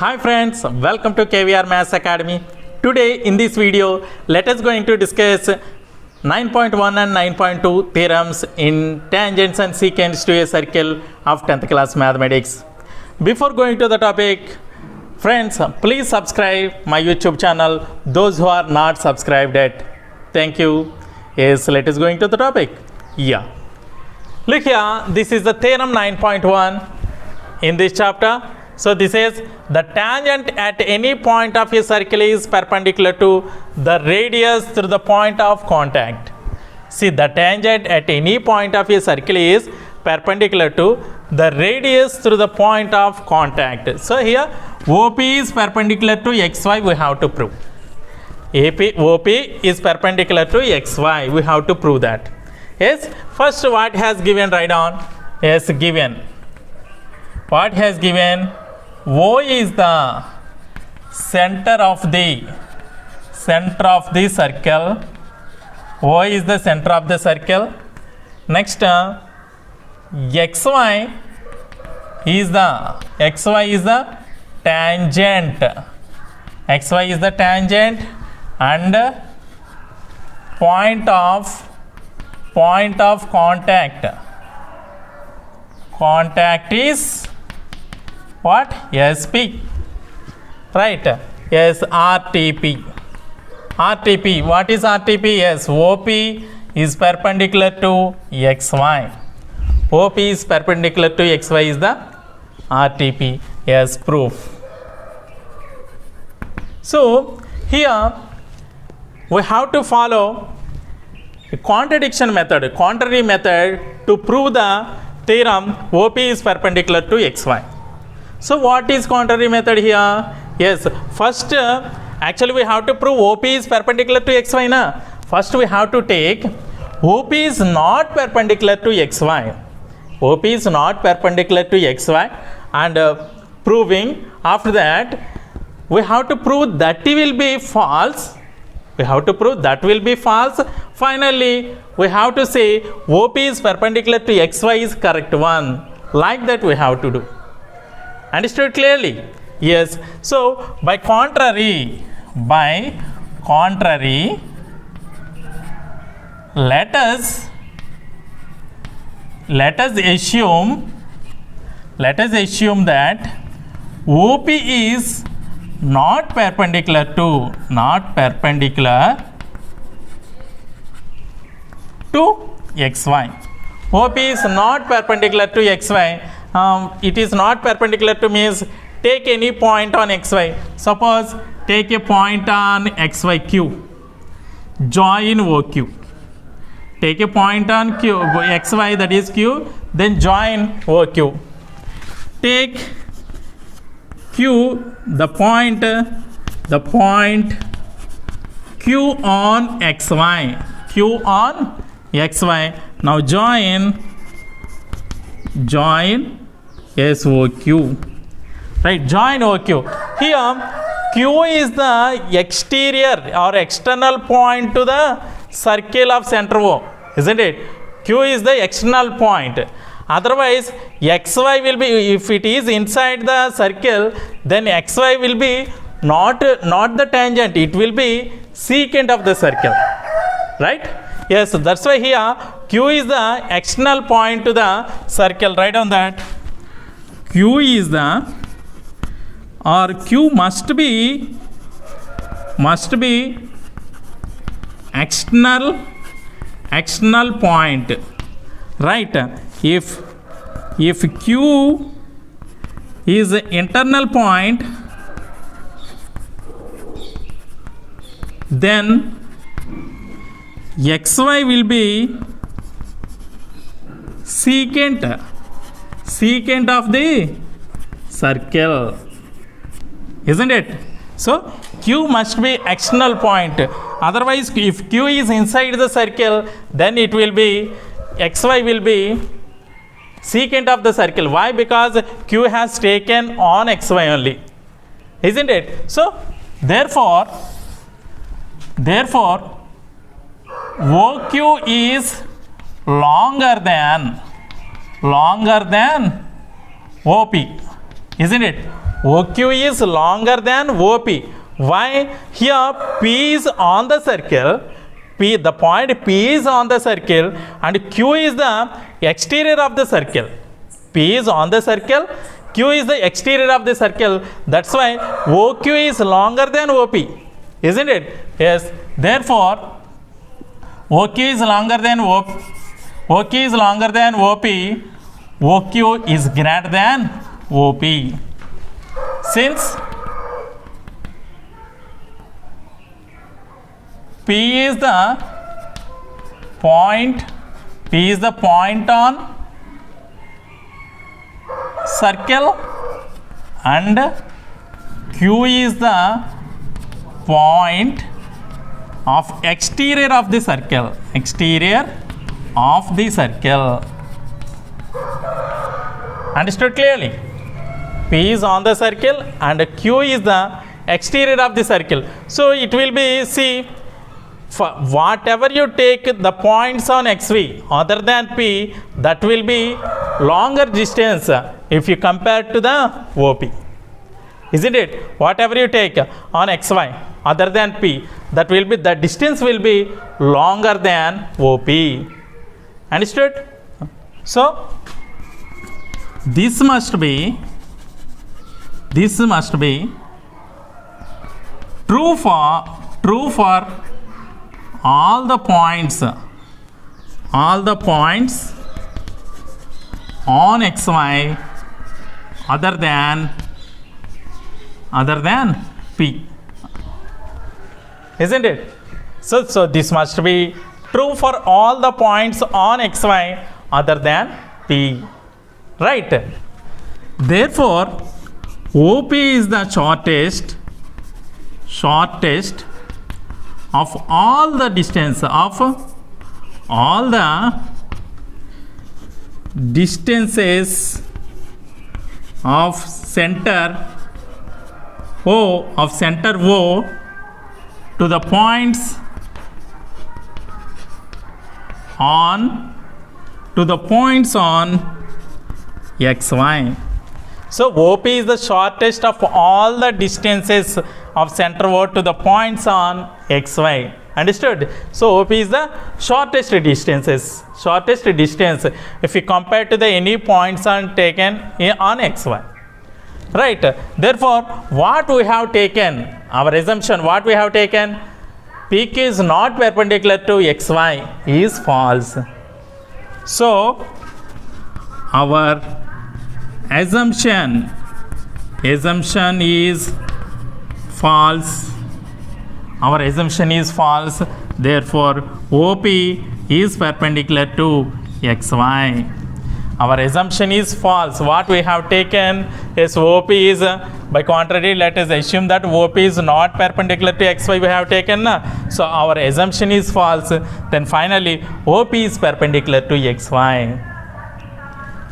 Hi friends, welcome to KVR Maths Academy. Today in this video, let us going to discuss 9.1 and 9.2 theorems in tangents and secants to a circle of 10th class mathematics. Before going to the topic, friends, please subscribe my YouTube channel, those who are not subscribed yet. Thank you. Yes, let us going to the topic. Yeah. Look here, this is the theorem 9.1 in this chapter. So this is the tangent at any point of a circle is perpendicular to the radius through the point of contact. See, the tangent at any point of a circle is perpendicular to the radius through the point of contact. So here OP is perpendicular to XY, we have to prove. OP is perpendicular to XY, we have to prove that. Yes, first what has given, write down. Yes, given. What has given? O is the center of the circle. O is the center of the circle. Next, XY is the tangent. XY is the tangent, and point of contact is what? SP, right? Yes, RTP. What is RTP? Yes, OP is perpendicular to XY. OP is perpendicular to XY is the RTP. Yes, proof. So here we have to follow a contrary method to prove the theorem OP is perpendicular to XY. So what is contrary method here? Yes, first actually we have to prove OP is perpendicular to XY na. First we have to take OP is not perpendicular to XY. OP is not perpendicular to XY, and proving after that we have to prove that it will be false. Finally we have to say OP is perpendicular to XY is correct one. Like that we have to do. Understood clearly? Yes. So by contrary, let us assume that OP is not perpendicular to XY. OP is not perpendicular to XY. It is not perpendicular to means take any point on XY. Suppose take a point on XYQ. Join OQ. Take a point on XY, that is Q, then join OQ. Take Q, the point Q on XY. Now join SOQ. Right, join OQ. Here Q is the exterior or external point to the circle of center O, isn't it? Q is the external point. Otherwise XY will be, if it is inside the circle, then XY will be not the tangent, it will be secant of the circle, right? Yes, that's why here Q is the external point to the circle. Write on that. Q is the, or Q must be external point, right? If Q is internal point, then XY will be secant of the circle, isn't it? So Q must be external point. Otherwise, if Q is inside the circle, then it will be, XY will be secant of the circle. Why? Because Q has taken on XY only, isn't it? So therefore OQ is longer than OP, isn't it? OQ is longer than OP. Why? Here P is on the circle. The point P is on the circle and Q is the exterior of the circle. P is on the circle, Q is the exterior of the circle. That's why OQ is longer than OP. Isn't it? Yes. Therefore, OQ is longer than OP. OQ is longer than OP. OQ is greater than OP. Since P is the point on circle and Q is the point of exterior of the circle. Understood clearly? P is on the circle and Q is the exterior of the circle. So it will be, see, for whatever you take the points on XV other than P, that will be longer distance if you compare to the OP. Isn't it? Whatever you take on XY other than P, that will be, the distance will be longer than OP. Understood? So this must be true for all the points on XY other than P. Isn't it? So this must be true for all the points on XY other than P. Right? Therefore, OP is the shortest of all the distances of center O to the points on XY. So OP is the shortest of all the distances of center O to the points on XY. Understood? So OP is the shortest distance if you compare to the any points on taken on XY. Right? Therefore, what we have taken, our assumption, what we have taken, PQ is not perpendicular to XY is false. So our assumption is false. Our assumption is false. Therefore, OP is perpendicular to XY. Our assumption is false. What we have taken is OP is, by contrary, let us assume that OP is not perpendicular to XY we have taken. So our assumption is false. Then finally, OP is perpendicular to XY.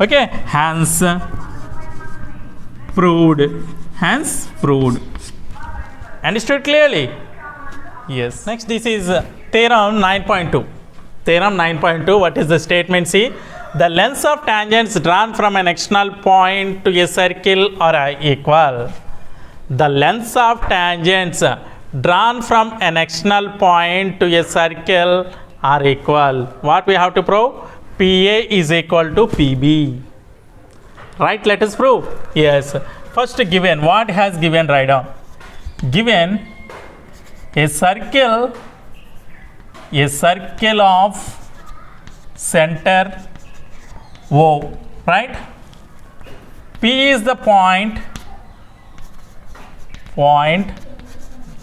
Okay, hence proved. Understood clearly? Yes. Next, this is theorem 9.2. Theorem 9.2, what is the statement? See, the lengths of tangents drawn from an external point to a circle are equal. The lengths of tangents drawn from an external point to a circle are equal. What we have to prove? PA is equal to PB. Right? Let us prove. Yes. First given. What has given? Write down. Given a circle of center O. Right? P is the point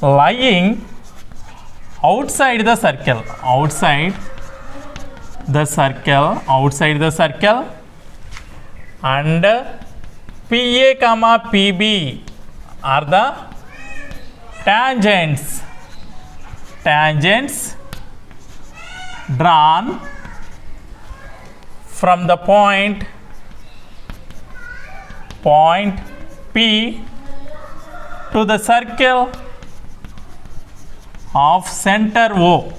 lying outside the circle. And PA comma PB are the tangents drawn from the point P to the circle of center O.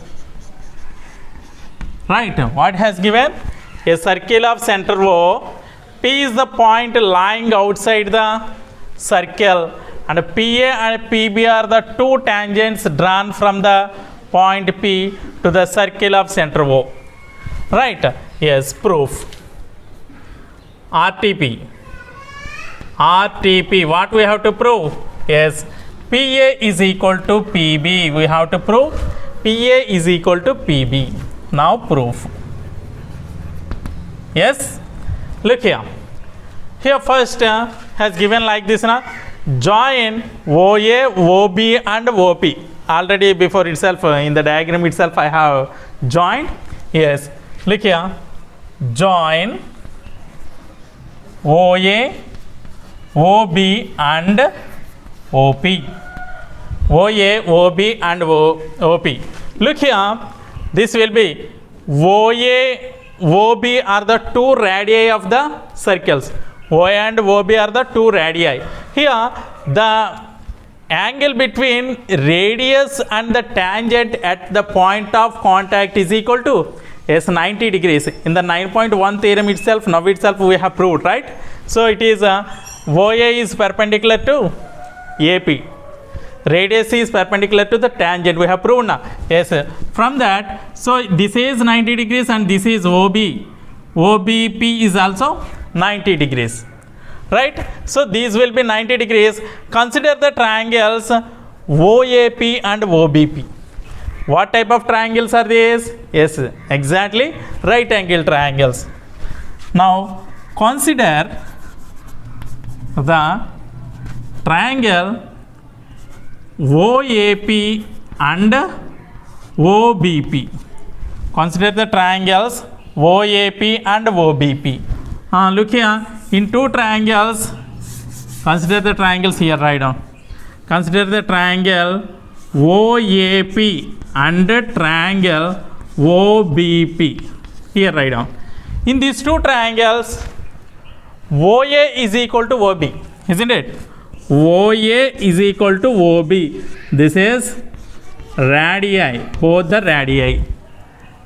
Right? What has given? A circle of center O. P is the point lying outside the circle, and PA and PB are the two tangents drawn from the point P to the circle of center O. Right? Yes, proof. RTP. RTP, what we have to prove? Yes, PA is equal to PB. We have to prove PA is equal to PB. Now proof. Yes, look here. Here first has given like this now. Join OA, OB and OP. Already before itself in the diagram itself I have joined. Yes, look here. Join OA, OB and OP. OA, OB and OP. Look here, this will be OA, OB are the two radii of the circles. OA and OB are the two radii. Here the angle between radius and the tangent at the point of contact is equal to 90 degrees. In the 9.1 theorem itself, now itself we have proved, right? So it is OA is perpendicular to AP. Radius is perpendicular to the tangent. We have proven now. Yes. From that, so this is 90 degrees and this is OB. OBP is also 90 degrees. Right? So these will be 90 degrees. Consider the triangles OAP and OBP. What type of triangles are these? Yes, exactly, right angle triangles. Now consider the triangle OAP and OBP. Consider the triangles OAP and OBP. Look here, in two triangles, consider the triangles here, write down. Consider the triangle OAP and triangle OBP. Here write down. In these two triangles, OA is equal to OB, isn't it? OA is equal to OB. This is radii, both the radii.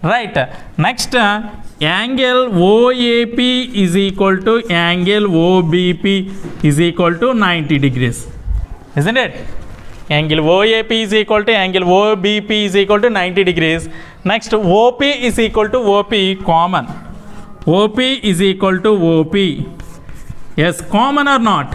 Right. Next, angle OAP is equal to angle OBP is equal to 90 degrees, isn't it? Angle OAP is equal to angle OBP is equal to 90 degrees. Next, OP is equal to OP, common. OP is equal to OP. Yes, common or not?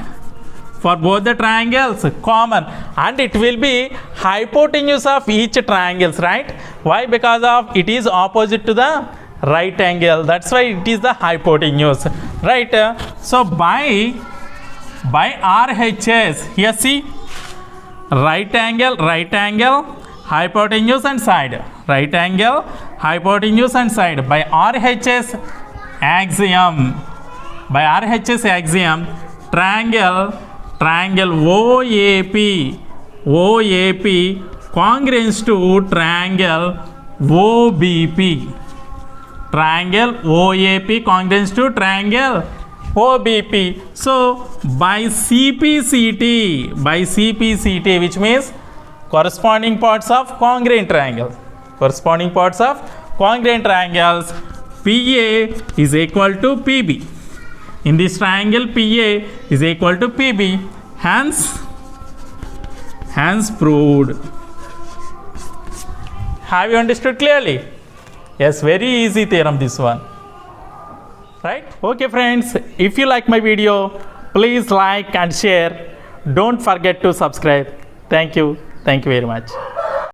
For both the triangles, common. And it will be hypotenuse of each triangles, right? Why? Because of it is opposite to the right angle. That's why it is the hypotenuse, right? So by RHS, here see, right angle, hypotenuse and side. Right angle, hypotenuse and side. By RHS axiom, triangle OAP congruent to triangle OBP. Triangle OAP congruent to triangle OBP. So by CPCT, which means corresponding parts of congruent triangles. PA is equal to PB. In this triangle, PA is equal to PB. Hence proved. Have you understood clearly? Yes, very easy theorem this one. Right? Okay friends, if you like my video, please like and share. Don't forget to subscribe. Thank you very much.